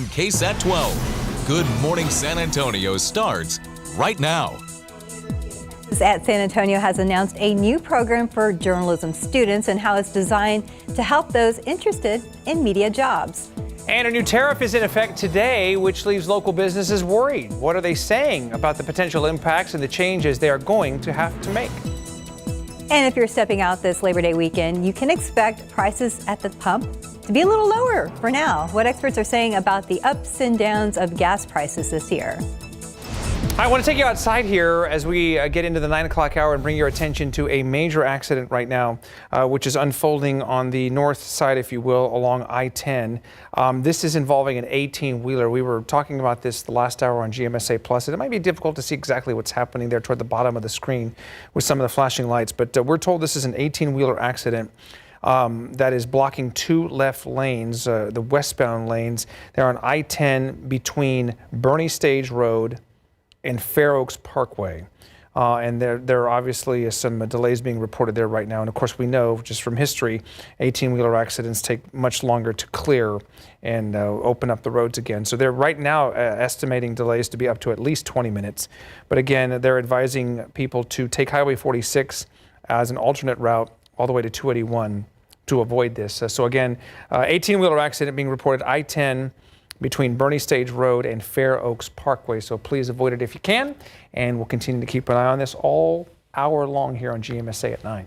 from KSAT 12. Good Morning San Antonio starts right now. At San Antonio has announced a new program for journalism students and how it's designed to help those interested in media jobs. And a new tariff is in effect today, which leaves local businesses worried. What are they saying about the potential impacts and the changes they are going to have to make? And if you're stepping out this Labor Day weekend, you can expect prices at the pump to be a little lower for now. What experts are saying about the ups and downs of gas prices this year. I want to take you outside here as we get into the 9 o'clock hour and bring your attention to a major accident right now, which is unfolding on the north side, if you will, along I-10. This is involving an 18-wheeler. We were talking about this the last hour on GMSA Plus. It might be difficult to see exactly what's happening there toward the bottom of the screen with some of the flashing lights, but we're told this is an 18-wheeler accident that is blocking two left lanes, the westbound lanes. They're on I-10 between Bernie Stage Road and Fair Oaks Parkway. And there obviously is some delays being reported there right now. And of course, we know just from history, 18-wheeler accidents take much longer to clear and open up the roads again. So they're right now estimating delays to be up to at least 20 minutes. But again, they're advising people to take Highway 46 as an alternate route all the way to 281 to avoid this. So again, 18-wheeler accident being reported I-10 between Bernie Stage Road and Fair Oaks Parkway. So please avoid it if you can. And we'll continue to keep an eye on this all hour long here on GMSA at 9.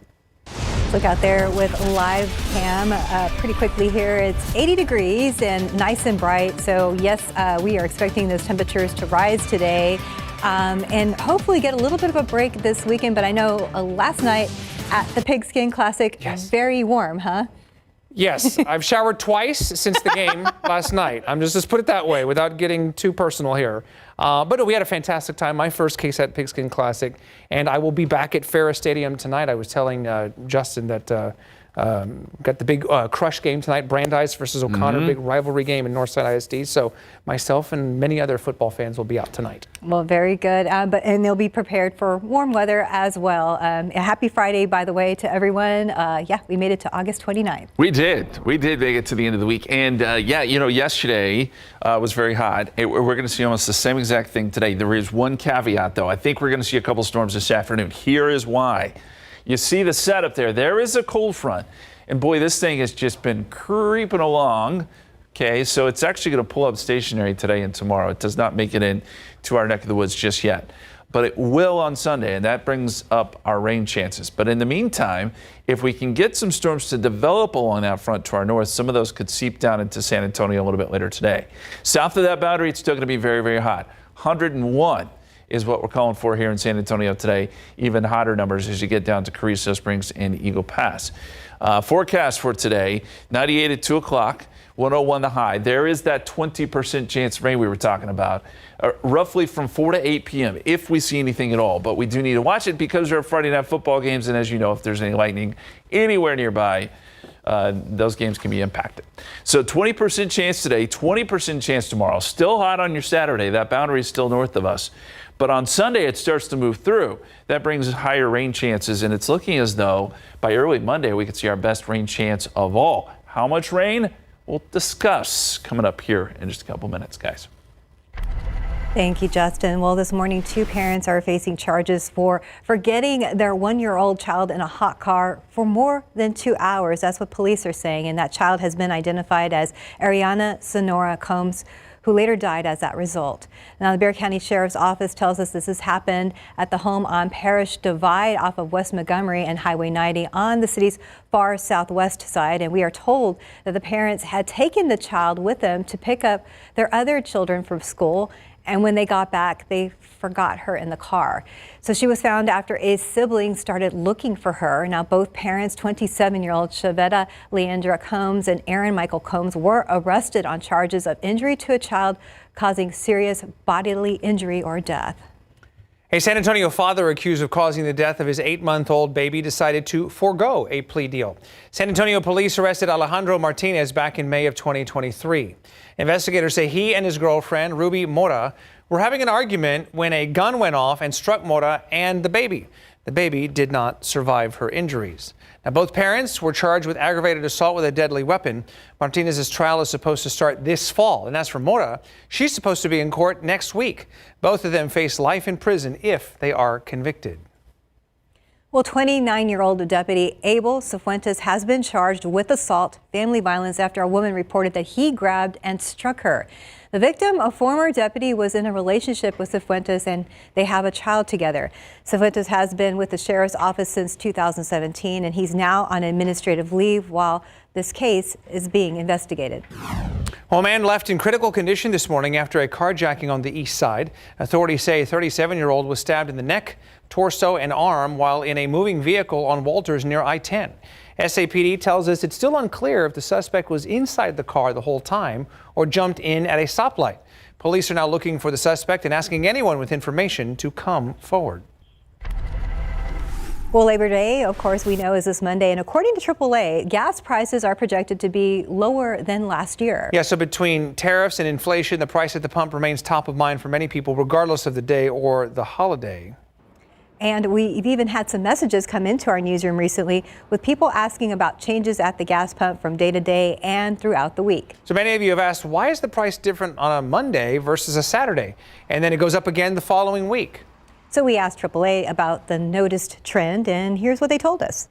Look out there with live cam pretty quickly here. It's 80 degrees and nice and bright. So yes, we are expecting those temperatures to rise today and hopefully get a little bit of a break this weekend. But I know last night at the Pigskin Classic, yes, very warm, huh? Yes, I've showered twice since the game last night. Just put it that way without getting too personal here. But we had a fantastic time, my first KSAT Pigskin Classic, and I will be back at Ferris Stadium tonight. I was telling Justin that got the big crush game tonight, Brandeis versus O'Connor, big rivalry game in Northside ISD. So myself and many other football fans will be out tonight. Well, very good. And they'll be prepared for warm weather as well. A happy Friday, by the way, to everyone. Yeah, we made it to August 29th. We did make it to the end of the week. And yeah, you know, yesterday was very hot. We're going to see almost the same exact thing today. There is one caveat, though. I think we're going to see a couple storms this afternoon. Here is why. You see the setup there. There is a cold front. And boy, this thing has just been creeping along. Okay, so it's actually going to pull up stationary today and tomorrow. It does not make it into our neck of the woods just yet. But it will on Sunday, and that brings up our rain chances. But in the meantime, if we can get some storms to develop along that front to our north, some of those could seep down into San Antonio a little bit later today. South of that boundary, it's still going to be very, very hot. 101. Is what we're calling for here in San Antonio today. Even hotter numbers as you get down to Carrizo Springs and Eagle Pass. Forecast for today, 98 at 2 o'clock, 101 the high. There is that 20% chance of rain we were talking about, roughly from 4 to 8 p.m. if we see anything at all. But we do need to watch it because there are Friday night football games, and as you know, if there's any lightning anywhere nearby, those games can be impacted. So 20% chance today, 20% chance tomorrow. Still hot on your Saturday. That boundary is still north of us. But on Sunday, it starts to move through. That brings higher rain chances, and it's looking as though by early Monday, we could see our best rain chance of all. How much rain? We'll discuss coming up here in just a couple minutes, guys. Thank you, Justin. Well, this morning, two parents are facing charges for getting their one-year-old child in a hot car for more than 2 hours. That's what police are saying, and that child has been identified as Ariana Sonora Combs, who later died as that result. Now, the Bexar County Sheriff's Office tells us this has happened at the home on Parish Divide off of West Montgomery and Highway 90 on the city's far southwest side. And we are told that the parents had taken the child with them to pick up their other children from school. And when they got back, they forgot her in the car. So she was found after a sibling started looking for her. Now, both parents, 27-year-old Shavetta Leandra Combs and Aaron Michael Combs, were arrested on charges of injury to a child causing serious bodily injury or death. A San Antonio father accused of causing the death of his 8-month-old baby decided to forego a plea deal. San Antonio police arrested Alejandro Martinez back in May of 2023. Investigators say he and his girlfriend, Ruby Mora, were having an argument when a gun went off and struck Mora and the baby. The baby did not survive her injuries. Now, both parents were charged with aggravated assault with a deadly weapon. Martinez's trial is supposed to start this fall. And as for Mora, she's supposed to be in court next week. Both of them face life in prison if they are convicted. Well, 29-year-old Deputy Abel Cifuentes has been charged with assault, family violence, after a woman reported that he grabbed and struck her. The victim, a former deputy, was in a relationship with Cifuentes and they have a child together. Cifuentes has been with the sheriff's office since 2017 and he's now on administrative leave while this case is being investigated. Well, a man left in critical condition this morning after a carjacking on the east side. Authorities say a 37-year-old was stabbed in the neck, torso, and arm while in a moving vehicle on Walters near I-10. SAPD tells us it's still unclear if the suspect was inside the car the whole time or jumped in at a stoplight. Police are now looking for the suspect and asking anyone with information to come forward. Well, Labor Day, of course, we know is this Monday, and according to AAA, gas prices are projected to be lower than last year. Yeah, so between tariffs and inflation, the price at the pump remains top of mind for many people, regardless of the day or the holiday. And we've even had some messages come into our newsroom recently with people asking about changes at the gas pump from day to day and throughout the week. So many of you have asked, why is the price different on a Monday versus a Saturday? And then it goes up again the following week. So we asked AAA about the noticed trend, and here's what they told us.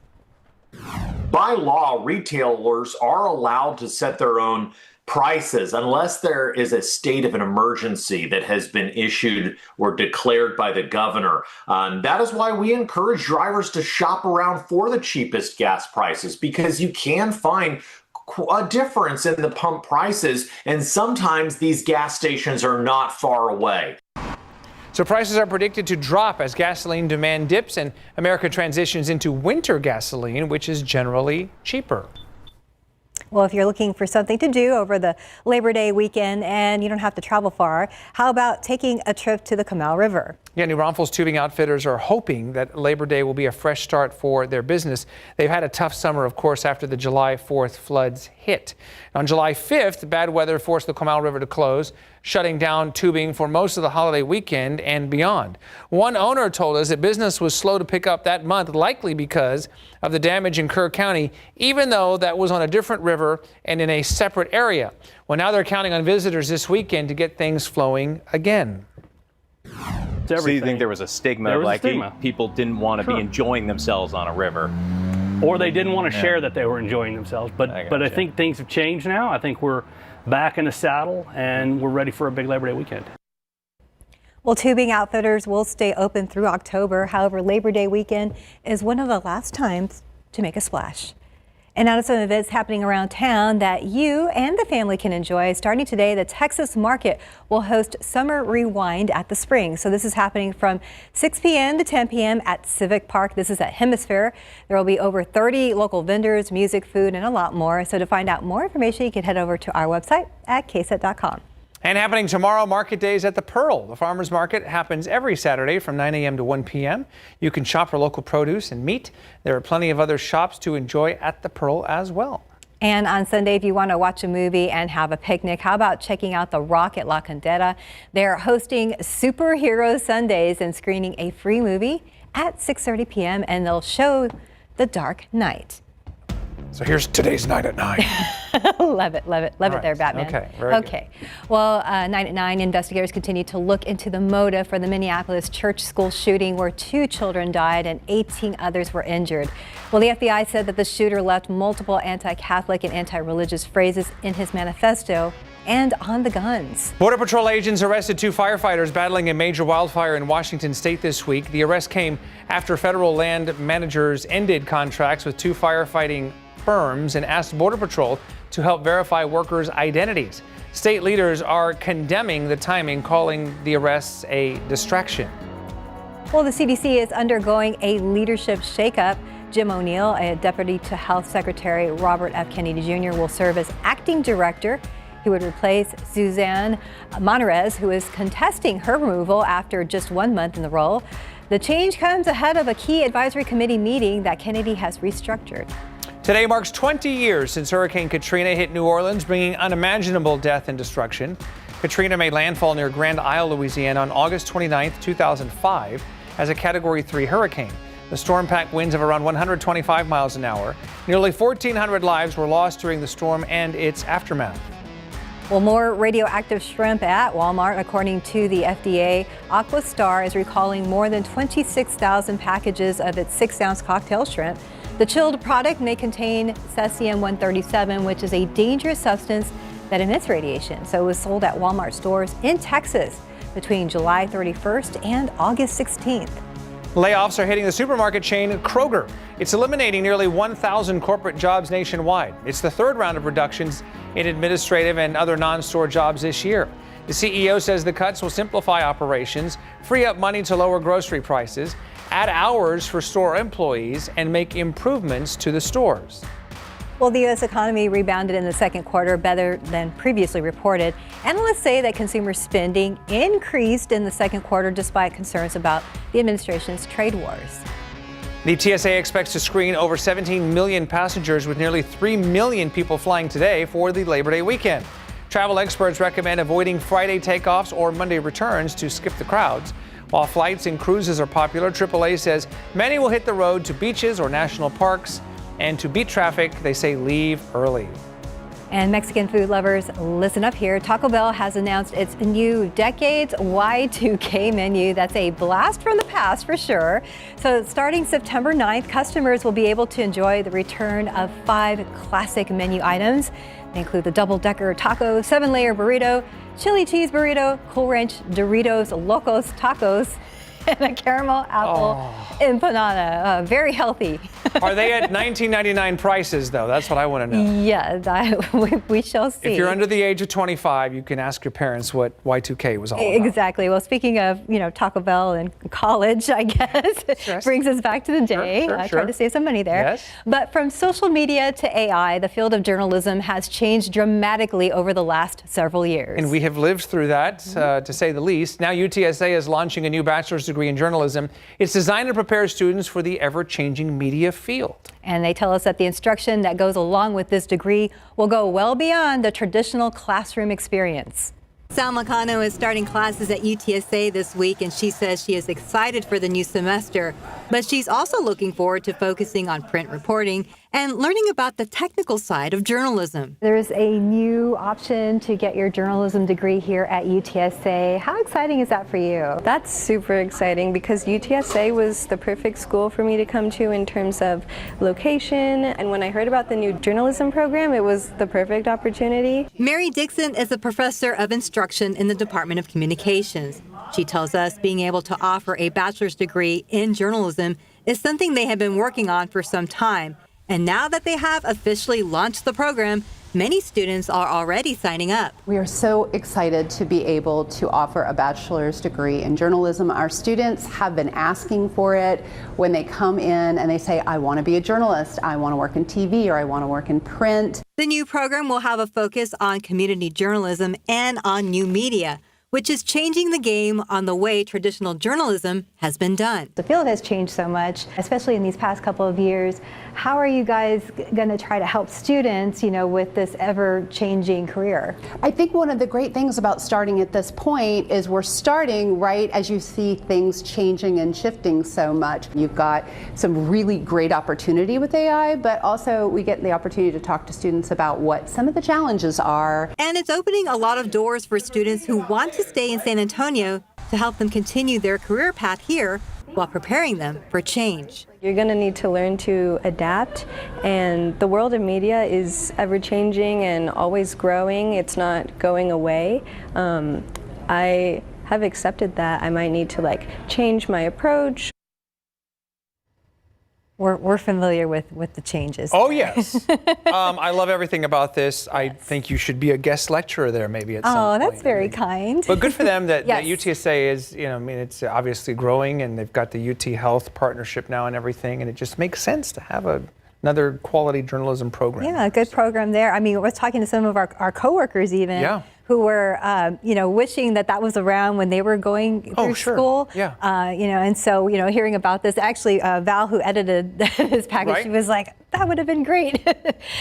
By law, retailers are allowed to set their own prices unless there is a state of an emergency that has been issued or declared by the governor. That is why we encourage drivers to shop around for the cheapest gas prices, because you can find a difference in the pump prices, and sometimes these gas stations are not far away. So prices are predicted to drop as gasoline demand dips and America transitions into winter gasoline, which is generally cheaper. Well, if you're looking for something to do over the Labor Day weekend and you don't have to travel far, how about taking a trip to the Comal River? Yeah, New Braunfels tubing outfitters are hoping that Labor Day will be a fresh start for their business. They've had a tough summer, of course, after the July 4th floods hit. On July 5th, bad weather forced the Comal River to close, shutting down tubing for most of the holiday weekend and beyond. One owner told us that business was slow to pick up that month, likely because of the damage in Kerr County, even though that was on a different river and in a separate area. Well, now they're counting on visitors this weekend to get things flowing again. So you think there was a stigma of like people didn't want to be enjoying themselves on a river? Or they didn't want to share that they were enjoying themselves. But I think things have changed now. I think we're back in the saddle and we're ready for a big Labor Day weekend. Well, tubing outfitters will stay open through October. However, Labor Day weekend is one of the last times to make a splash. And now to some events happening around town that you and the family can enjoy. Starting today, the Texas Market will host Summer Rewind at the Spring. So this is happening from 6 p.m. to 10 p.m. at Civic Park. This is at Hemisphere. There will be over 30 local vendors, music, food, and a lot more. So to find out more information, you can head over to our website at KSAT.com. And happening tomorrow, Market Days at the Pearl. The farmers market happens every Saturday from 9 a.m. to 1 p.m. You can shop for local produce and meat. There are plenty of other shops to enjoy at the Pearl as well. And on Sunday, if you want to watch a movie and have a picnic, how about checking out The Rock at La Condetta? They're hosting Superhero Sundays and screening a free movie at 6:30 p.m. and they'll show The Dark Knight. So here's today's 9 at 9. Love it, love it, love it there, Batman. Okay, very good. Well, 9 at 9, investigators continue to look into the motive for the Minneapolis church school shooting where 2 children died and 18 others were injured. Well, the FBI said that the shooter left multiple anti-Catholic and anti-religious phrases in his manifesto and on the guns. Border Patrol agents arrested 2 firefighters battling a major wildfire in Washington state this week. The arrest came after federal land managers ended contracts with 2 firefighting firms and asked Border Patrol to help verify workers' identities. State leaders are condemning the timing, calling the arrests a distraction. Well, the CDC is undergoing a leadership shakeup. Jim O'Neill, a deputy to Health Secretary Robert F. Kennedy Jr., will serve as acting director. He would replace Suzanne Monterez, who is contesting her removal after just 1 month in the role. The change comes ahead of a key advisory committee meeting that Kennedy has restructured. Today marks 20 years since Hurricane Katrina hit New Orleans, bringing unimaginable death and destruction. Katrina made landfall near Grand Isle, Louisiana on August 29, 2005 as a Category 3 hurricane. The storm packed winds of around 125 miles an hour. Nearly 1,400 lives were lost during the storm and its aftermath. Well, more radioactive shrimp at Walmart. According to the FDA, Aquastar is recalling more than 26,000 packages of its 6-ounce cocktail shrimp. The chilled product may contain cesium-137, which is a dangerous substance that emits radiation. So it was sold at Walmart stores in Texas between July 31st and August 16th. Layoffs are hitting the supermarket chain Kroger. It's eliminating nearly 1,000 corporate jobs nationwide. It's the third round of reductions in administrative and other non-store jobs this year. The CEO says the cuts will simplify operations, free up money to lower grocery prices, add hours for store employees, and make improvements to the stores. Well, the U.S. economy rebounded in the second quarter better than previously reported. Analysts say that consumer spending increased in the second quarter despite concerns about the administration's trade wars. The TSA expects to screen over 17 million passengers, with nearly 3 million people flying today for the Labor Day weekend. Travel experts recommend avoiding Friday takeoffs or Monday returns to skip the crowds. While flights and cruises are popular, AAA says many will hit the road to beaches or national parks. And to beat traffic, they say leave early. And Mexican food lovers, listen up here. Taco Bell has announced its new Decades Y2K menu. That's a blast from the past for sure. So starting September 9th, customers will be able to enjoy the return of 5 classic menu items. They include the double-decker taco, 7-layer burrito, chili cheese burrito, Cool Ranch Doritos Locos Tacos, and a caramel apple empanada. Very healthy. Are they at $19.99 prices, though? That's what I want to know. Yeah, we shall see. If you're under the age of 25, you can ask your parents what Y2K was all about. Exactly. Well, speaking of, Taco Bell and college, I guess, brings us back to the day. I tried to save some money there. Yes. But from social media to AI, the field of journalism has changed dramatically over the last several years. And we have lived through that, to say the least. Now UTSA is launching a new bachelor's degree in journalism. It's designed to prepare students for the ever-changing media field. And they tell us that the instruction that goes along with this degree will go well beyond the traditional classroom experience. Sal Macano is starting classes at UTSA this week, and she says she is excited for the new semester. But she's also looking forward to focusing on print reporting and learning about the technical side of journalism. There's a new option to get your journalism degree here at UTSA. How exciting is that for you? That's super exciting because UTSA was the perfect school for me to come to in terms of location. And when I heard about the new journalism program, it was the perfect opportunity. Mary Dixon is a professor of instruction in the Department of Communications. She tells us being able to offer a bachelor's degree in journalism is something they have been working on for some time. And now that they have officially launched the program, many students are already signing up. We are so excited to be able to offer a bachelor's degree in journalism. Our students have been asking for it when they come in and they say, I want to be a journalist, I want to work in TV, or I want to work in print. The new program will have a focus on community journalism and on new media, which is changing the game on the way traditional journalism has been done. The field has changed so much, especially in these past couple of years. How are you guys going to try to help students, with this ever-changing career? I think one of the great things about starting at this point is we're starting right as you see things changing and shifting so much. You've got some really great opportunity with AI, but also we get the opportunity to talk to students about what some of the challenges are. And it's opening a lot of doors for students who want to stay in San Antonio to help them continue their career path here while preparing them for change. You're going to need to learn to adapt, and the world of media is ever-changing and always growing. It's not going away. I have accepted that I might need to change my approach. We're familiar with the changes. Oh, yes. I love everything about this. I think you should be a guest lecturer there maybe at some point. Oh, that's very kind. But good for them that, Yes. that UTSA is, it's obviously growing, and they've got the UT Health partnership now and everything, and it just makes sense to have another quality journalism program. Yeah, a good program there. I mean, we're talking to some of our coworkers even. Who were, wishing that was around when they were going through school. Yeah. And so, hearing about this, actually, Val, who edited this package, she was like, that would have been great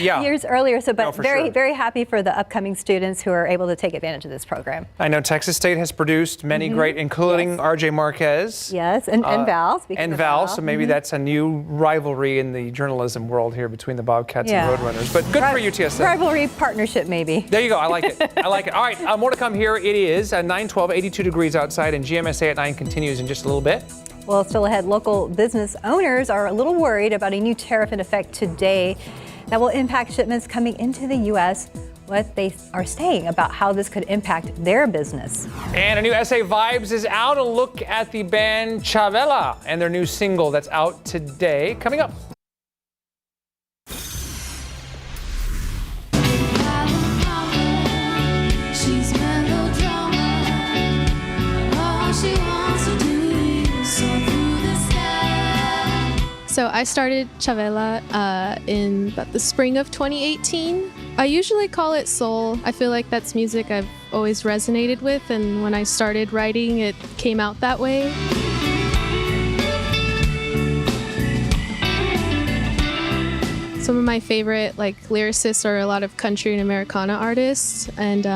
years earlier. So, but very happy for the upcoming students who are able to take advantage of this program. I know Texas State has produced many great, including RJ Marquez. Yes, and Val. And Val, so maybe that's a new rivalry in the journalism world here between the Bobcats and Roadrunners. But good for UTSA. Rivalry partnership, maybe. There you go. I like it. I like it. All right, more to come here. It is 9:12, 82 degrees outside, and GMSA at 9 continues in just a little bit. Well, still ahead, local business owners are a little worried about a new tariff in effect today that will impact shipments coming into the U.S., what they are saying about how this could impact their business. And a new SA Vibes is out. A look at the band Chavela and their new single that's out today. Coming up. So I started Chavela in about the spring of 2018. I usually call it soul. I feel like that's music I've always resonated with, and when I started writing, it came out that way. Some of my favorite lyricists are a lot of country and Americana artists, and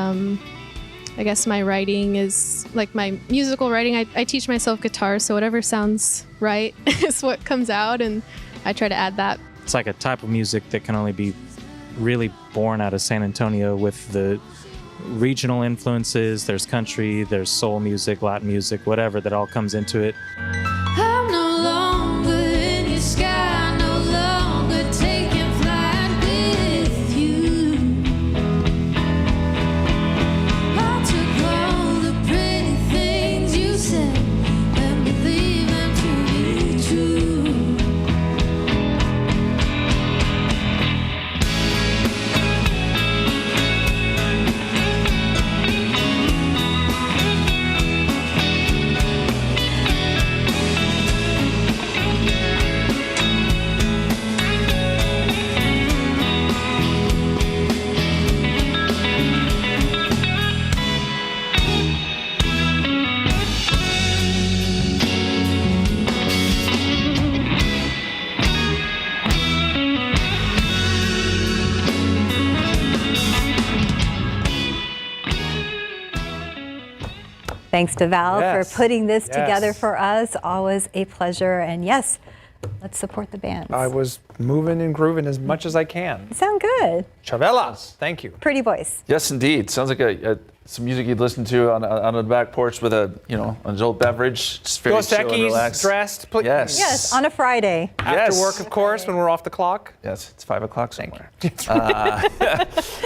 I guess my writing is my musical writing. I teach myself guitar, so whatever sounds right is what comes out, and I try to add that. It's like a type of music that can only be really born out of San Antonio with the regional influences. There's country, there's soul music, Latin music, whatever, that all comes into it. I'm no longer in your sky, no longer taking flight with you. I took all the pretty things you said and believe them to be true. Thanks to Val for putting this together for us. Always a pleasure. And yes, let's support the bands. I was moving and grooving as much as I can. You sound good. Chavelas, thank you. Pretty voice. Yes, indeed. Sounds like some music you'd listen to on the back porch with an adult beverage. Just very chill and relaxed. Dressed. Yes. Yes, on a Friday. After work, of course, when we're off the clock. Yes, it's 5 o'clock somewhere.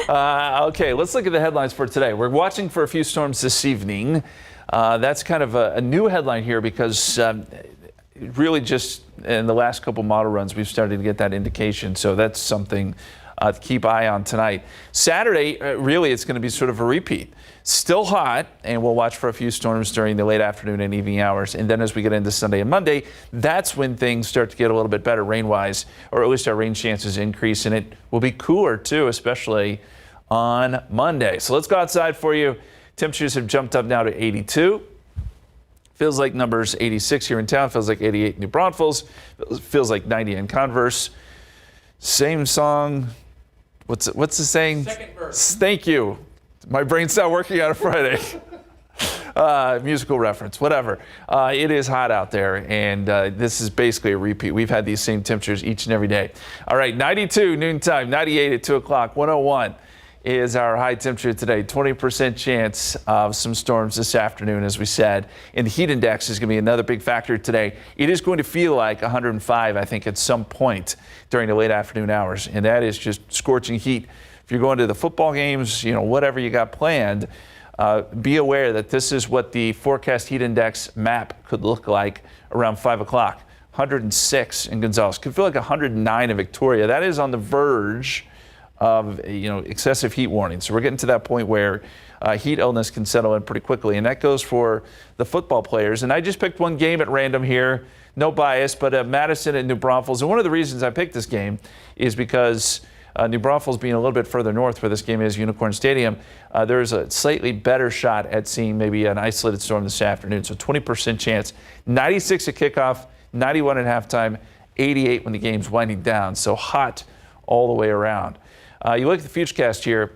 Okay, let's look at the headlines for today. We're watching for a few storms this evening. That's kind of a new headline here because really just in the last couple model runs, we've started to get that indication. So that's something to keep eye on tonight. Saturday, really, it's going to be sort of a repeat. Still hot, and we'll watch for a few storms during the late afternoon and evening hours. And then as we get into Sunday and Monday, that's when things start to get a little bit better rain-wise, or at least our rain chances increase, and it will be cooler too, especially on Monday. So let's go outside for you. Temperatures have jumped up now to 82. Feels like numbers 86 here in town. Feels like 88 in New Braunfels. Feels like 90 in Converse. Same song. What's the saying? Second verse. Thank you. My brain's not working on a Friday. Musical reference, whatever. It is hot out there, and this is basically a repeat. We've had these same temperatures each and every day. All right, 92 noontime, 98 at 2 o'clock, 101 is our high temperature today. 20% chance of some storms this afternoon, as we said. And the heat index is going to be another big factor today. It is going to feel like 105, I think, at some point during the late afternoon hours. And that is just scorching heat. If you're going to the football games, whatever you got planned, be aware that this is what the forecast heat index map could look like around 5 o'clock. 106 in Gonzales. Could feel like 109 in Victoria. That is on the verge of excessive heat warning. So we're getting to that point where heat illness can settle in pretty quickly, and that goes for the football players. And I just picked one game at random here, no bias, but Madison and New Braunfels. And one of the reasons I picked this game is because New Braunfels being a little bit further north where this game is, Unicorn Stadium, there's a slightly better shot at seeing maybe an isolated storm this afternoon. So 20% chance, 96 at kickoff, 91 at halftime, 88 when the game's winding down. So hot all the way around. You look at the Futurecast here,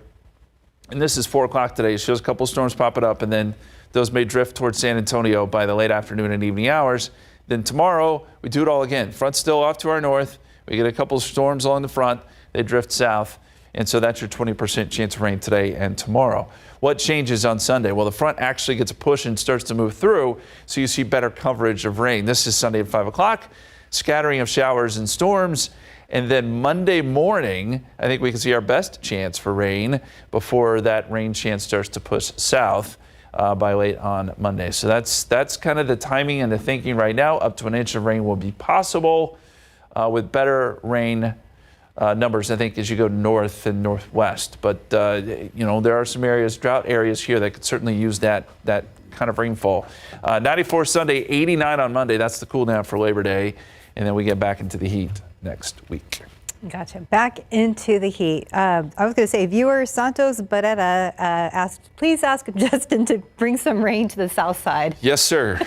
and this is 4 o'clock today. It shows a couple storms popping up, and then those may drift towards San Antonio by the late afternoon and evening hours. Then tomorrow, we do it all again. Front's still off to our north. We get a couple of storms along the front. They drift south. And so that's your 20% chance of rain today and tomorrow. What changes on Sunday? Well, the front actually gets a push and starts to move through, so you see better coverage of rain. This is Sunday at 5 o'clock, scattering of showers and storms. And then Monday morning, I think we can see our best chance for rain before that rain chance starts to push south by late on Monday. So that's kind of the timing and the thinking right now. Up to an inch of rain will be possible with better rain numbers, I think, as you go north and northwest. But, you know, there are some areas, drought areas here that could certainly use that kind of rainfall. 94 Sunday, 89 on Monday. That's the cool down for Labor Day. And then we get back into the heat next week. Gotcha. Back into the heat. I was going to say, viewer Santos Barrera asked, please ask Justin to bring some rain to the south side. Yes, sir.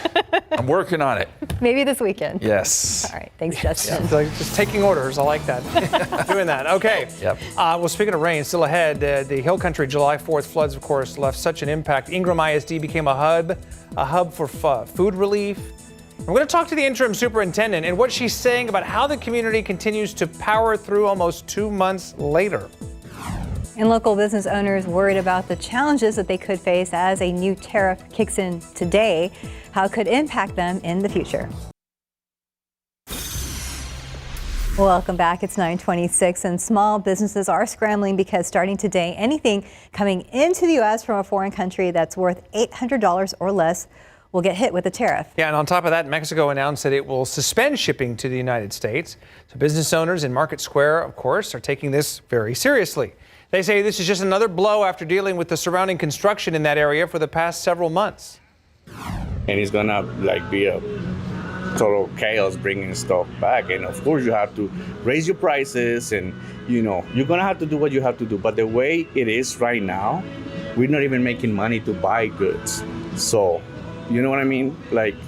I'm working on it. Maybe this weekend. Yes. All right. Thanks, Justin. Yeah. Like just taking orders. I like that. Doing that. Okay. Yep. Well, speaking of rain, still ahead, the Hill Country July 4th floods, of course, left such an impact. Ingram ISD became a hub for food relief. We're going to talk to the interim superintendent and what she's saying about how the community continues to power through almost 2 months later. And local business owners worried about the challenges that they could face as a new tariff kicks in today, how it could impact them in the future. Welcome back. It's 9:26, and small businesses are scrambling because starting today, anything coming into the U.S. from a foreign country that's worth $800 or less will get hit with a tariff. Yeah, and on top of that, Mexico announced that it will suspend shipping to the United States. So business owners in Market Square, of course, are taking this very seriously. They say this is just another blow after dealing with the surrounding construction in that area for the past several months. And it's gonna be a total chaos bringing stuff back. And of course you have to raise your prices, and you're gonna have to do what you have to do. But the way it is right now, we're not even making money to buy goods. So, you know what I mean?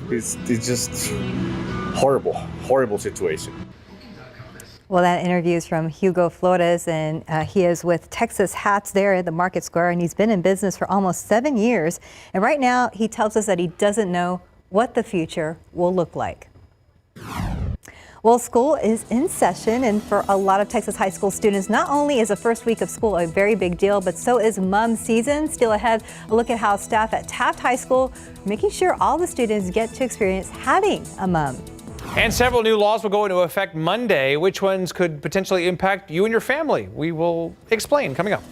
It's just horrible situation. Well, that interview is from Hugo Flores, and he is with Texas Hats there at the Market Square, and he's been in business for almost 7 years. And right now, he tells us that he doesn't know what the future will look like. Well, school is in session, and for a lot of Texas high school students, not only is the first week of school a very big deal, but so is mom season. Still ahead, a look at how staff at Taft High School are making sure all the students get to experience having a mom. And several new laws will go into effect Monday. Which ones could potentially impact you and your family? We will explain coming up.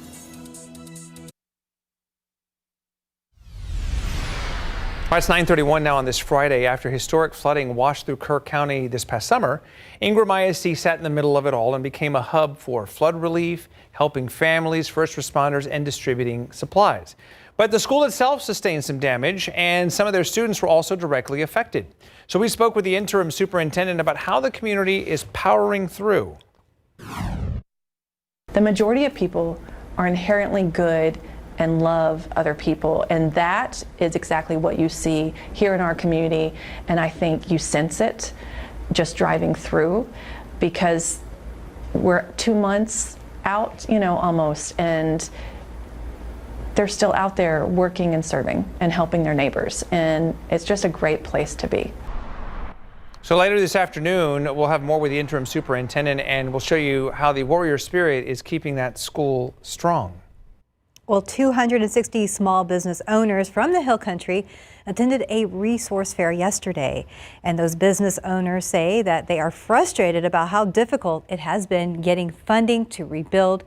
All right, it's 9:31 now on this Friday. After historic flooding washed through Kirk County this past summer, Ingram ISD sat in the middle of it all and became a hub for flood relief, helping families, first responders, and distributing supplies. But the school itself sustained some damage, and some of their students were also directly affected. So we spoke with the interim superintendent about how the community is powering through. The majority of people are inherently good and love other people, and that is exactly what you see here in our community. And I think you sense it just driving through, because we're 2 months out, almost, and they're still out there working and serving and helping their neighbors, and it's just a great place to be. So later this afternoon, we'll have more with the interim superintendent, and we'll show you how the warrior spirit is keeping that school strong. Well, 260 small business owners from the Hill Country attended a resource fair yesterday. And those business owners say that they are frustrated about how difficult it has been getting funding to rebuild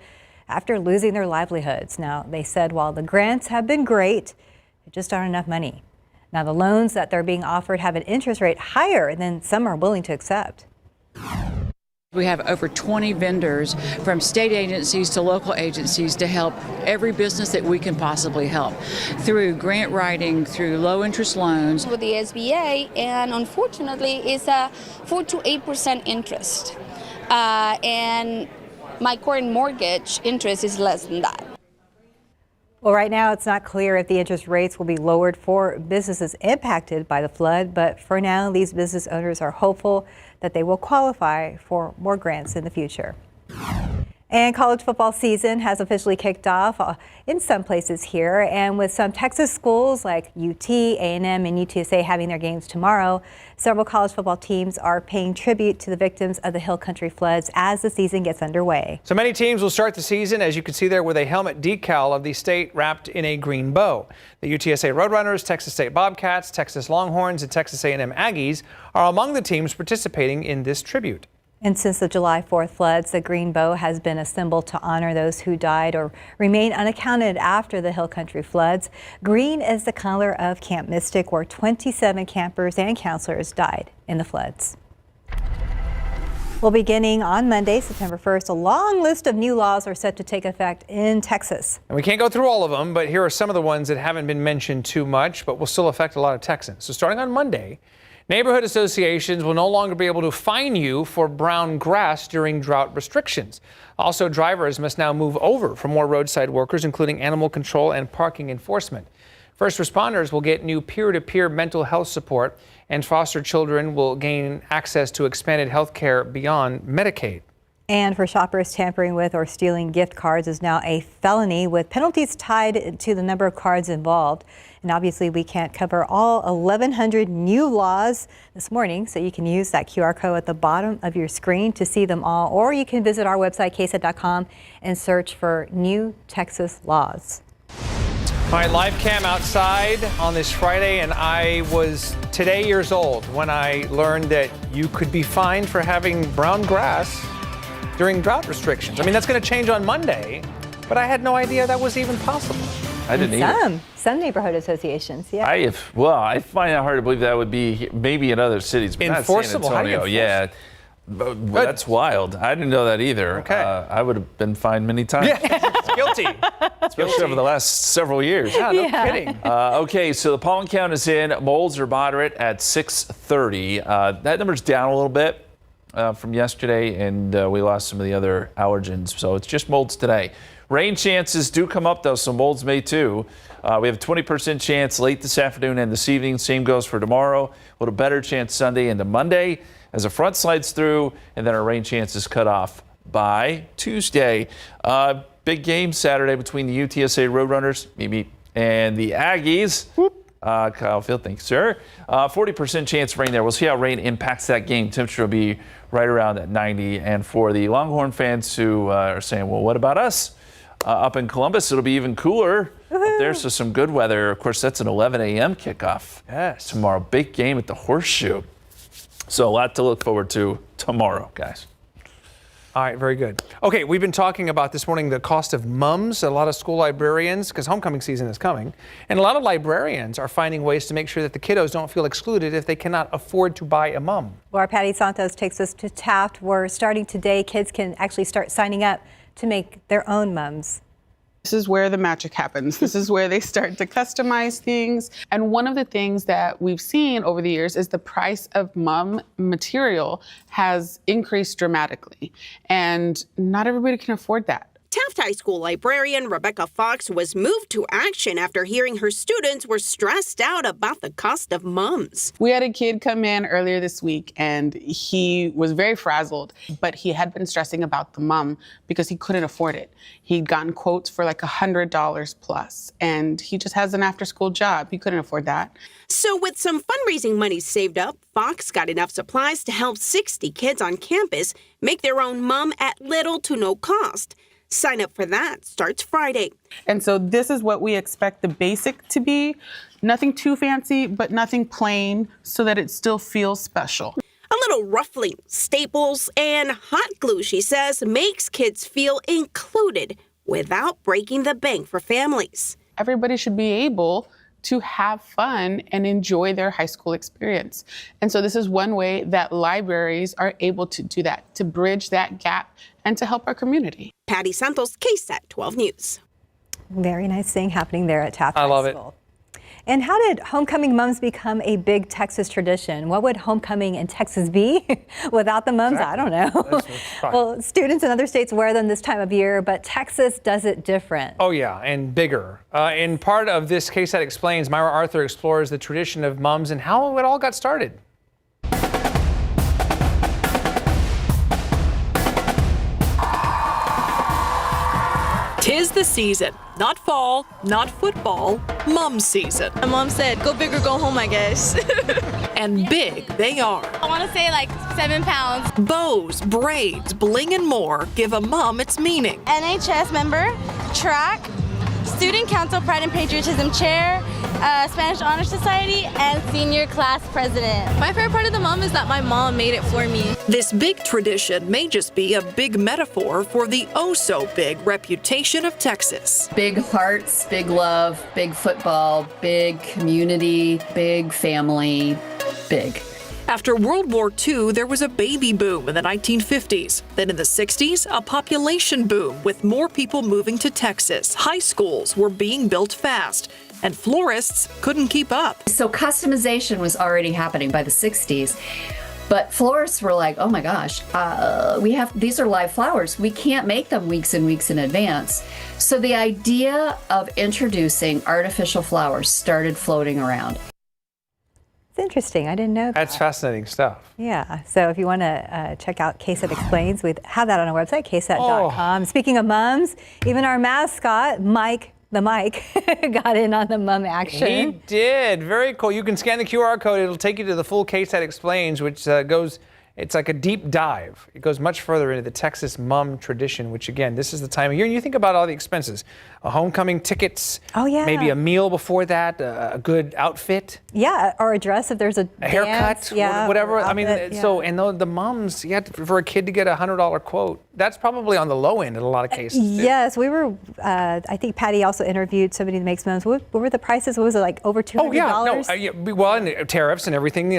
after losing their livelihoods. Now, they said while the grants have been great, there just aren't enough money. Now, the loans that they're being offered have an interest rate higher than some are willing to accept. We have over 20 vendors from state agencies to local agencies to help every business that we can possibly help through grant writing, through low interest loans. With the SBA, and unfortunately it's a 4 to 8% interest. And my current mortgage interest is less than that. Well, right now it's not clear if the interest rates will be lowered for businesses impacted by the flood, but for now these business owners are hopeful that they will qualify for more grants in the future. And college football season has officially kicked off in some places here, and with some Texas schools like UT, A&M, and UTSA having their games tomorrow, several college football teams are paying tribute to the victims of the Hill Country floods as the season gets underway. So many teams will start the season, as you can see there, with a helmet decal of the state wrapped in a green bow. The UTSA Roadrunners, Texas State Bobcats, Texas Longhorns, and Texas A&M Aggies are among the teams participating in this tribute. And since the July 4th floods, the green bow has been a symbol to honor those who died or remain unaccounted after the Hill Country floods. Green is the color of Camp Mystic, where 27 campers and counselors died in the floods. Well, beginning on Monday, September 1st, a long list of new laws are set to take effect in Texas. And we can't go through all of them, but here are some of the ones that haven't been mentioned too much, but will still affect a lot of Texans. So starting on Monday, neighborhood associations will no longer be able to fine you for brown grass during drought restrictions. Also, drivers must now move over for more roadside workers, including animal control and parking enforcement. First responders will get new peer-to-peer mental health support, and foster children will gain access to expanded health care beyond Medicaid. And for shoppers, tampering with or stealing gift cards is now a felony, with penalties tied to the number of cards involved. And obviously, we can't cover all 1,100 new laws this morning, so you can use that QR code at the bottom of your screen to see them all, or you can visit our website, KSAT.com, and search for new Texas laws. All right, live cam outside on this Friday, and I was today years old when I learned that you could be fined for having brown grass during drought restrictions. I mean, that's going to change on Monday, but I had no idea that was even possible. I didn't either. Some neighborhood associations, yeah. I find it hard to believe that would be maybe in other cities, but enforceable. Not San Antonio. How do you enforce? Yeah, that's wild. I didn't know that either. Okay. I would have been fined many times. Yeah, guilty. Especially over the last several years. Yeah, no kidding. Okay, so the pollen count is in. Molds are moderate at 6:30. That number's down a little bit from yesterday, and we lost some of the other allergens, so it's just molds today. Rain chances do come up, though, so molds may too. We have a 20% chance late this afternoon and this evening. Same goes for tomorrow. A little better chance Sunday into Monday as a front slides through, and then our rain chances cut off by Tuesday. Big game Saturday between the UTSA Roadrunners, and the Aggies. Kyle Field, thanks, sir. 40% chance of rain there. We'll see how rain impacts that game. Temperature will be right around at 90. And for the Longhorn fans who are saying, well, what about us? Up in Columbus, it'll be even cooler up there, so some good weather. Of course, that's an 11 a.m. kickoff tomorrow. Big game at the Horseshoe. So a lot to look forward to tomorrow, guys. All right, very good. Okay, we've been talking about this morning the cost of mums. A lot of school librarians, because homecoming season is coming, and a lot of librarians are finding ways to make sure that the kiddos don't feel excluded if they cannot afford to buy a mum. Well, our Patty Santos takes us to Taft, where starting today, kids can actually start signing up to make their own mums. This is where the magic happens. This is where they start to customize things. And one of the things that we've seen over the years is the price of mum material has increased dramatically. And not everybody can afford that. Taft High School librarian Rebecca Fox was moved to action after hearing her students were stressed out about the cost of mums. We had a kid come in earlier this week and he was very frazzled, but he had been stressing about the mum because he couldn't afford it. He'd gotten quotes for like $100 plus, and he just has an after-school job. He couldn't afford that. So with some fundraising money saved up, Fox got enough supplies to help 60 kids on campus make their own mum at little to no cost. Sign up for that starts Friday. And so this is what we expect the basic to be. Nothing too fancy, but nothing plain, so that it still feels special. A little ruffling, staples, and hot glue, she says, makes kids feel included without breaking the bank for families. Everybody should be able to have fun and enjoy their high school experience. And so this is one way that libraries are able to do that, to bridge that gap and to help our community. Patty Santos, KSAT 12 News. Very nice thing happening there at Taft High I love School. And how did homecoming mums become a big Texas tradition? What would homecoming in Texas be without the mums? I don't know. Well, students in other states wear them this time of year, but Texas does it different. Oh, yeah, and bigger. In part of this KSAT Explains, Myra Arthur explores the tradition of mums and how it all got started. 'Tis the season, not fall, not football, mum season. My mom said, go big or go home, I guess. And big they are. I want to say like 7 pounds. Bows, braids, bling, and more give a mum its meaning. NHS member, track, student council, pride and patriotism chair, Spanish Honor Society, and senior class president. My favorite part of the mom is that my mom made it for me. This big tradition may just be a big metaphor for the oh-so-big reputation of Texas. Big hearts, big love, big football, big community, big family, big. After World War II, there was a baby boom in the 1950s. Then in the 60s, a population boom with more people moving to Texas. High schools were being built fast, and florists couldn't keep up. So customization was already happening by the 60s. But florists were like, oh my gosh, these are live flowers. We can't make them weeks and weeks in advance. So the idea of introducing artificial flowers started floating around. It's interesting. I didn't know that. That's fascinating stuff. Yeah. So if you want to check out KSAT Explains, we have that on our website, ksat.com. Speaking of mums, even our mascot, Mike, the Mike, got in on the mum action. He did. Very cool. You can scan the QR code. It'll take you to the full KSAT Explains, which it's like a deep dive. It goes much further into the Texas mum tradition, which again, this is the time of year. And you think about all the expenses. Homecoming tickets. Oh, yeah. Maybe a meal before that, a good outfit. Yeah, or a dress if there's a haircut, yeah, whatever. I mean, outfit, so, and the mums, for a kid to get a $100 quote, that's probably on the low end in a lot of cases. Yes, we were, I think Patty also interviewed somebody that makes mums. What were the prices? What was it, like over $200? Oh, yeah. No, well, and tariffs and everything,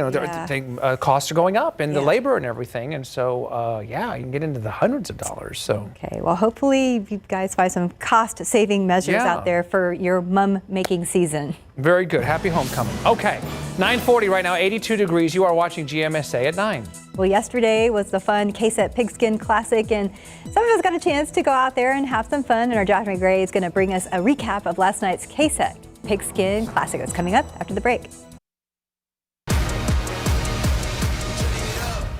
costs are going up and the labor and everything. And so, you can get into the hundreds of dollars. So. Okay, well, hopefully you guys find some cost-saving measures out there for your mum-making season. Very good. Happy homecoming. Okay, 9:40 right now, 82 degrees. You are watching GMSA at 9. Well, yesterday was the fun KSAT Pigskin Classic, and some of us got a chance to go out there and have some fun, and our Daphne Gray is going to bring us a recap of last night's KSAT Pigskin Classic. That's coming up after the break.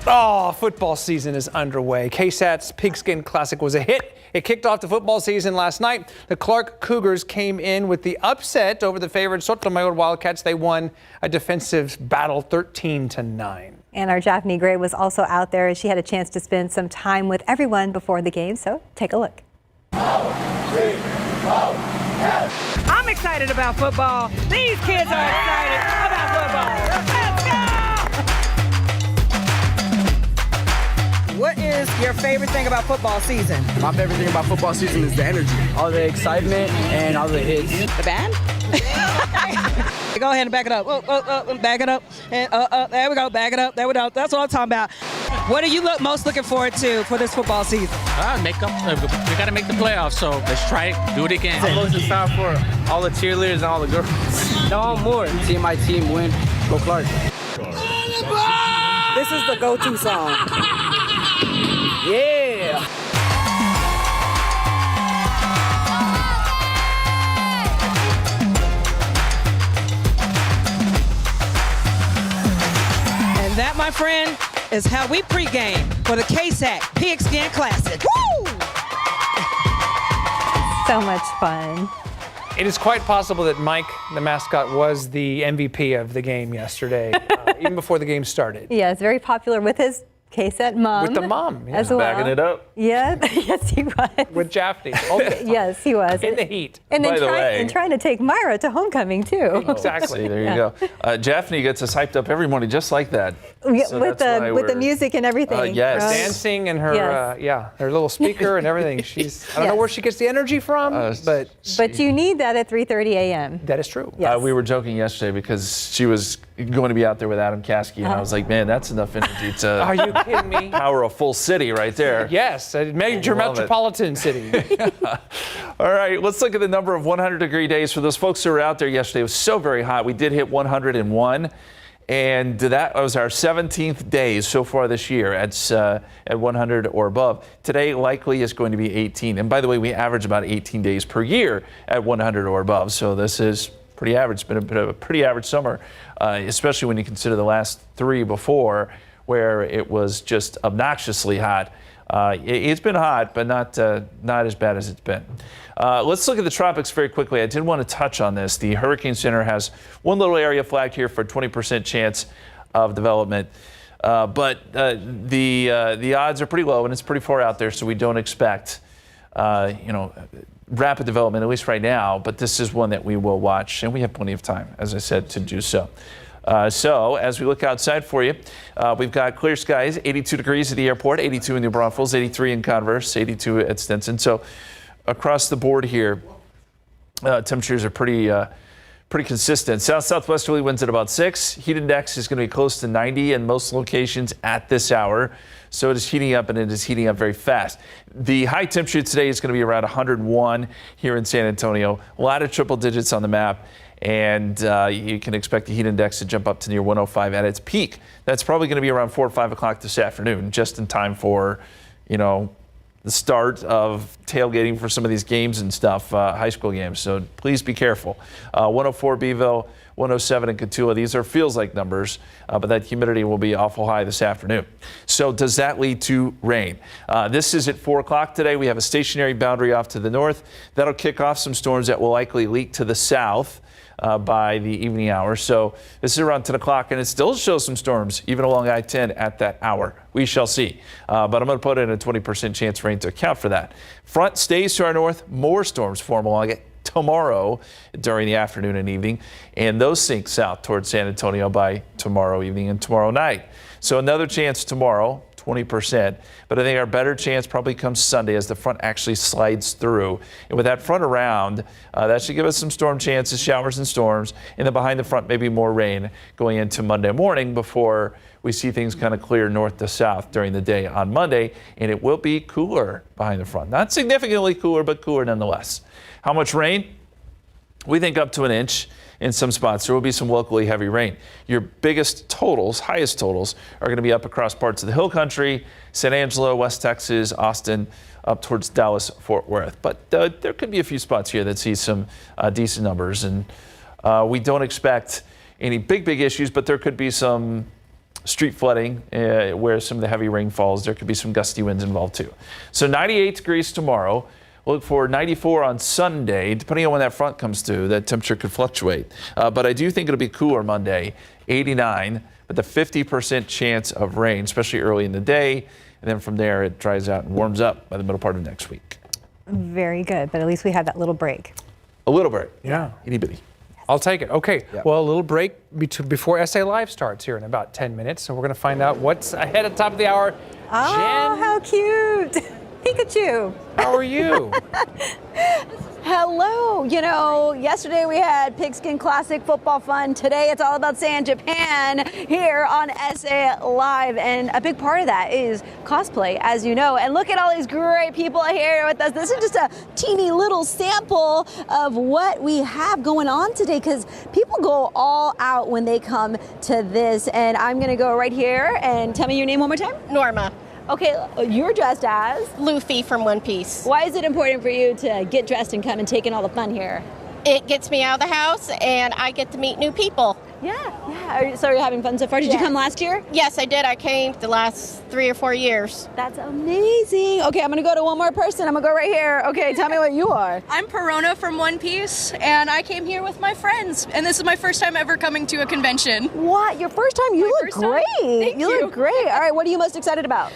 Oh, football season is underway. KSAT's Pigskin Classic was a hit. It kicked off the football season last night. The Clark Cougars came in with the upset over the favorite Sotomayor Wildcats. They won a defensive battle 13-9. And our Daphne Gray was also out there. She had a chance to spend some time with everyone before the game, so take a look. I'm excited about football. These kids are excited about football. Let's go! What is your favorite thing about football season? My favorite thing about football season is the energy. All the excitement and all the hits. The band? Go ahead and back it up. Back it up. And there we go. Back it up. There we go. That's what I'm talking about. What are you most looking forward to for this football season? We got to make the playoffs, so let's try it. Do it again. I'm most excited for all the cheerleaders and all the girls. No more. See my team win. Go Clark. This is the go-to song. Yeah. And that, my friend, is how we pregame for the KSAT Pigskin Classic. Woo! So much fun. It is quite possible that Mike, the mascot, was the MVP of the game yesterday, even before the game started. Yeah, it's very popular with his KSAT mom. With the mom, as well. Backing it up. Yeah, yes, he was. With Daphne. Okay. Yes, he was. In the heat. And then By the way. trying to take Myra to homecoming, too. Exactly. See, there you go. Daphne gets us hyped up every morning just like that. So with the music and everything. Yes. Right? Dancing and her, her little speaker and everything. I don't know where she gets the energy from, but you need that at 3:30 a.m. That is true. Yes. We were joking yesterday because she was going to be out there with Adam Caskey, and I was like, man, that's enough energy to Are you kidding me? power a full city right there. Yes. Yes, a major metropolitan city. All right, let's look at the number of 100-degree days for those folks who were out there yesterday. It was so very hot. We did hit 101, and that was our 17th day so far this year at 100 or above. Today likely is going to be 18. And by the way, we average about 18 days per year at 100 or above, so this is pretty average. It's been a pretty average summer, especially when you consider the last 3 before, where it was just obnoxiously hot. It's been hot, but not as bad as it's been. Let's look at the tropics very quickly. I did want to touch on this. The Hurricane Center has one little area flagged here for a 20% chance of development. But the odds are pretty low, and it's pretty far out there, so we don't expect rapid development, at least right now. But this is one that we will watch, and we have plenty of time, as I said, to do so. So as we look outside for you, we've got clear skies, 82 degrees at the airport, 82 in New Braunfels, 83 in Converse, 82 at Stinson. So across the board here, temperatures are pretty consistent. Southwesterly winds at about 6. Heat index is going to be close to 90 in most locations at this hour. So it is heating up, and it is heating up very fast. The high temperature today is going to be around 101 here in San Antonio. A lot of triple digits on the map. And you can expect the heat index to jump up to near 105 at its peak. That's probably going to be around 4 or 5 o'clock this afternoon, just in time for, the start of tailgating for some of these games and stuff, high school games. So please be careful. 104 Beeville, 107 in Cotulla. These are feels like numbers, but that humidity will be awful high this afternoon. So does that lead to rain? This is at 4 o'clock today. We have a stationary boundary off to the north. That'll kick off some storms that will likely leak to the south by the evening hour. So this is around 10 o'clock, and it still shows some storms even along I-10 at that hour. We shall see. But I'm going to put in a 20% chance rain to account for that. Front stays to our north. More storms form along it tomorrow during the afternoon and evening, and those sink south towards San Antonio by tomorrow evening and tomorrow night. So another chance tomorrow, 20%, but I think our better chance probably comes Sunday as the front actually slides through. And with that front around, that should give us some storm chances, showers and storms, and then behind the front maybe more rain going into Monday morning before we see things kind of clear north to south during the day on Monday, and it will be cooler behind the front. Not significantly cooler, but cooler nonetheless. How much rain? We think up to an inch. In some spots, there will be some locally heavy rain. Your biggest totals, highest totals, are going to be up across parts of the Hill Country, San Angelo, West Texas, Austin, up towards Dallas, Fort Worth. But there could be a few spots here that see some decent numbers. And we don't expect any big issues, but there could be some street flooding where some of the heavy rain falls. There could be some gusty winds involved too. So 98 degrees tomorrow. We'll look for 94 on Sunday. Depending on when that front comes through, that temperature could fluctuate. But I do think it'll be cooler Monday, 89, but the 50% chance of rain, especially early in the day. And then from there, it dries out and warms up by the middle part of next week. Very good, but at least we had that little break. A little break. Yeah. Itty bitty. I'll take it. Okay, Yep. Well, a little break before SA Live starts here in about 10 minutes. So we're going to find out what's ahead at the top of the hour. Oh, Jen, how cute. Pikachu. how are you? Hello. Yesterday we had Pigskin Classic football fun. Today it's all about San Japan here on SA Live. And a big part of that is cosplay, as you know. And look at all these great people here with us. This is just a teeny little sample of what we have going on today, because people go all out when they come to this. And I'm going to go right here and tell me your name one more time. Norma. Okay, you're dressed as? Luffy from One Piece. Why is it important for you to get dressed and come and take in all the fun here? It gets me out of the house and I get to meet new people. Yeah. So you're having fun so far? Did you come last year? Yes, I did. I came the last 3 or 4 years. That's amazing. Okay, I'm going to go to one more person. I'm going to go right here. Okay, tell me what you are. I'm Perona from One Piece, and I came here with my friends, and this is my first time ever coming to a convention. What? Your first time? You look great. Thank you. Look great. All right, what are you most excited about?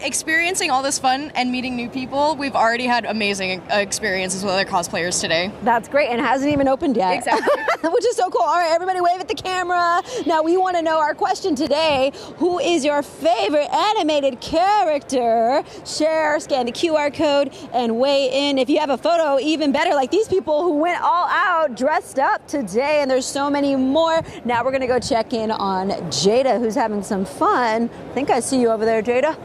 Experiencing all this fun and meeting new people. We've already had amazing experiences with other cosplayers today. That's great, and it hasn't even opened yet. Exactly. Which is so cool. All right, everybody wave at the camera. Now, we want to know our question today. Who is your favorite animated character? Share, scan the QR code, and weigh in. If you have a photo, even better, like these people who went all out dressed up today, and there's so many more. Now we're going to go check in on Jada, who's having some fun. I think I see you over there, Jada.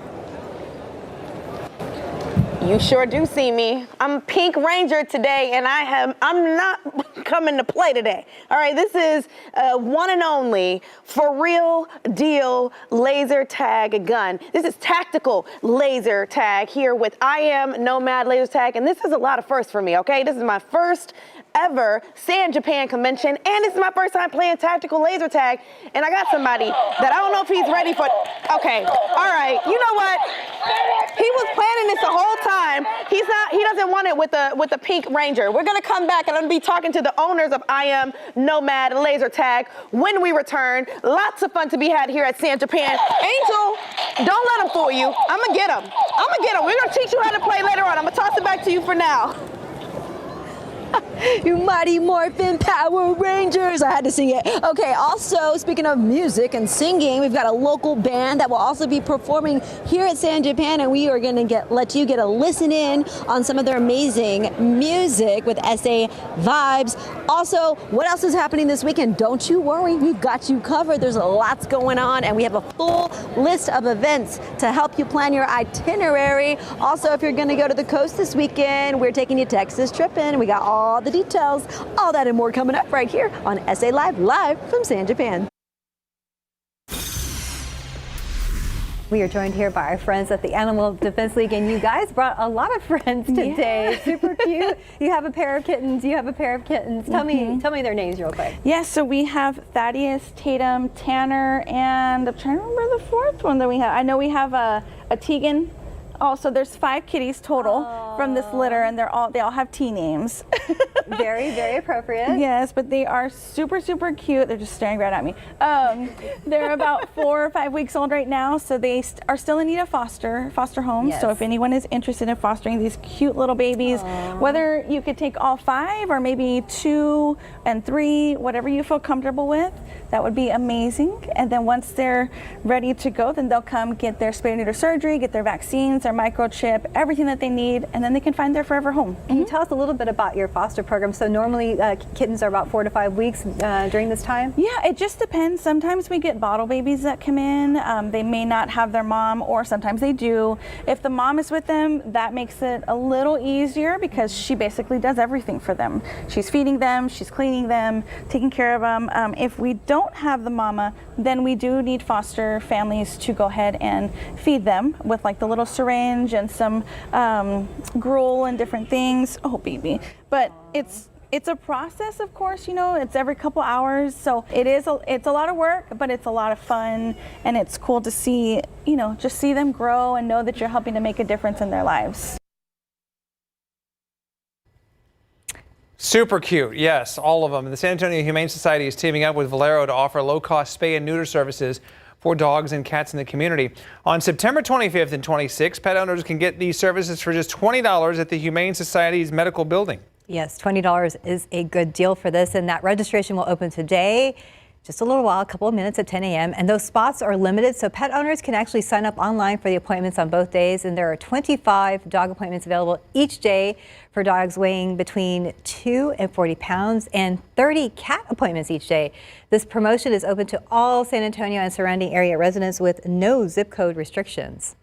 You sure do see me. I'm Pink Ranger today, and I'm not coming to play today. All right, this is one and only for real deal laser tag gun. This is tactical laser tag here with I Am Nomad laser tag, and this is a lot of firsts for me, okay? This is my first ever San Japan convention, and this is my first time playing tactical laser tag, and I got somebody that I don't know if he's ready for. Okay, all right, you know what? He was planning this the whole time. He doesn't want it with the Pink Ranger. We're gonna come back and I'm gonna be talking to the owners of I Am Nomad laser tag when we return. Lots of fun to be had here at San Japan. Angel, don't let him fool you. I'm gonna get him. We're gonna teach you how to play later on. I'm gonna toss it back to you for now. You Mighty Morphin Power Rangers. I had to sing it. Okay, also, speaking of music and singing, we've got a local band that will also be performing here at San Japan, and we are going to let you get a listen in on some of their amazing music with SA Vibes. Also, what else is happening this weekend? Don't you worry, we've got you covered. There's lots going on, and we have a full list of events to help you plan your itinerary. Also, if you're going to go to the coast this weekend, we're taking you Texas tripping. We got all the details, all that and more coming up right here on SA Live from San Japan. We are joined here by our friends at the Animal Defense League, and you guys brought a lot of friends today. Yeah. Super cute. You have a pair of kittens. Tell me their names real quick. Yes, so we have Thaddeus, Tatum, Tanner, and I'm trying to remember the fourth one that we have. I know we have a Tegan. Also, there's 5 kitties total from this litter, and they all have T names. Very, very appropriate. Yes, but they are super, super cute. They're just staring right at me. They're about 4 or 5 weeks old right now, so they are still in need of foster homes. Yes. So if anyone is interested in fostering these cute little babies, whether you could take all 5 or maybe 2 and 3, whatever you feel comfortable with, that would be amazing. And then once they're ready to go, then they'll come get their spay neuter surgery, get their vaccines, their microchip, everything that they need, and then they can find their forever home. Can you tell us a little bit about your foster program? So normally kittens are about 4 to 5 weeks during this time? Yeah, it just depends. Sometimes we get bottle babies that come in. They may not have their mom, or sometimes they do. If the mom is with them, that makes it a little easier because she basically does everything for them. She's feeding them, she's cleaning them, taking care of them. If we don't have the mama, then we do need foster families to go ahead and feed them with like the little syringe and some gruel and different things. Oh, baby. But it's a process, of course, it's every couple hours. So it's a lot of work, but it's a lot of fun, and it's cool to see, just see them grow and know that you're helping to make a difference in their lives. Super cute, yes, all of them. The San Antonio Humane Society is teaming up with Valero to offer low-cost spay and neuter services for dogs and cats in the community. On September 25th and 26th, pet owners can get these services for just $20 at the Humane Society's medical building. Yes, $20 is a good deal for this, and that registration will open today. Just a little while, a couple of minutes at 10 a.m. And those spots are limited, so pet owners can actually sign up online for the appointments on both days. And there are 25 dog appointments available each day for dogs weighing between 2 and 40 pounds, and 30 cat appointments each day. This promotion is open to all San Antonio and surrounding area residents with no zip code restrictions.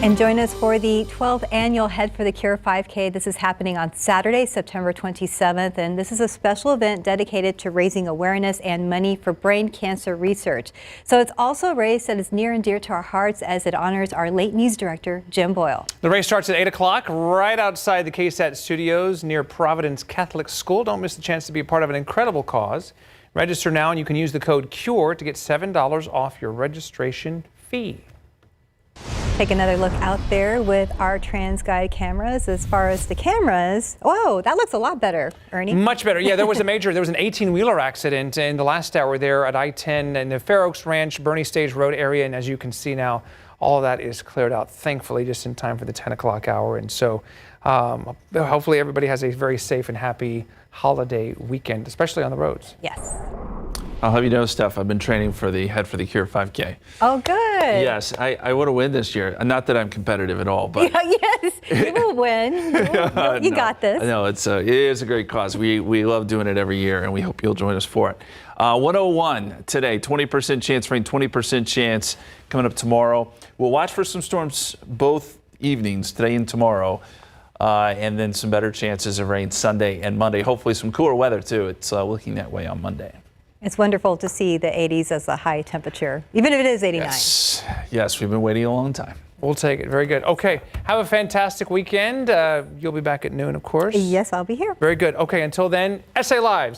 And join us for the 12th annual Head for the Cure 5K. This is happening on Saturday, September 27th, and this is a special event dedicated to raising awareness and money for brain cancer research. So it's also a race that is near and dear to our hearts as it honors our late news director, Jim Boyle. The race starts at 8 o'clock right outside the KSAT studios near Providence Catholic School. Don't miss the chance to be a part of an incredible cause. Register now, and you can use the code CURE to get $7 off your registration fee. Take another look out there with our TransGuide cameras. As far as the cameras, whoa, that looks a lot better, Ernie. Much better. Yeah, there was an 18-wheeler accident in the last hour there at I-10 in the Fair Oaks Ranch, Bernie Stage Road area. And as you can see now, all of that is cleared out, thankfully, just in time for the 10 o'clock hour. And so hopefully everybody has a very safe and happy holiday weekend, especially on the roads. Yes. I'll have you know, Steph, I've been training for the Head for the Cure 5K. Oh, good. Yes, I want to win this year. Not that I'm competitive at all, but yes, You will win. You got this. No, it is a great cause. We love doing it every year, and we hope you'll join us for it. 101 today, 20% chance rain, 20% chance coming up tomorrow. We'll watch for some storms both evenings, today and tomorrow, and then some better chances of rain Sunday and Monday. Hopefully some cooler weather, too. It's looking that way on Monday. It's wonderful to see the 80s as a high temperature, even if it is 89. Yes, we've been waiting a long time. We'll take it. Very good. Okay, have a fantastic weekend. You'll be back at noon, of course. Yes, I'll be here. Very good. Okay, until then, SA Live.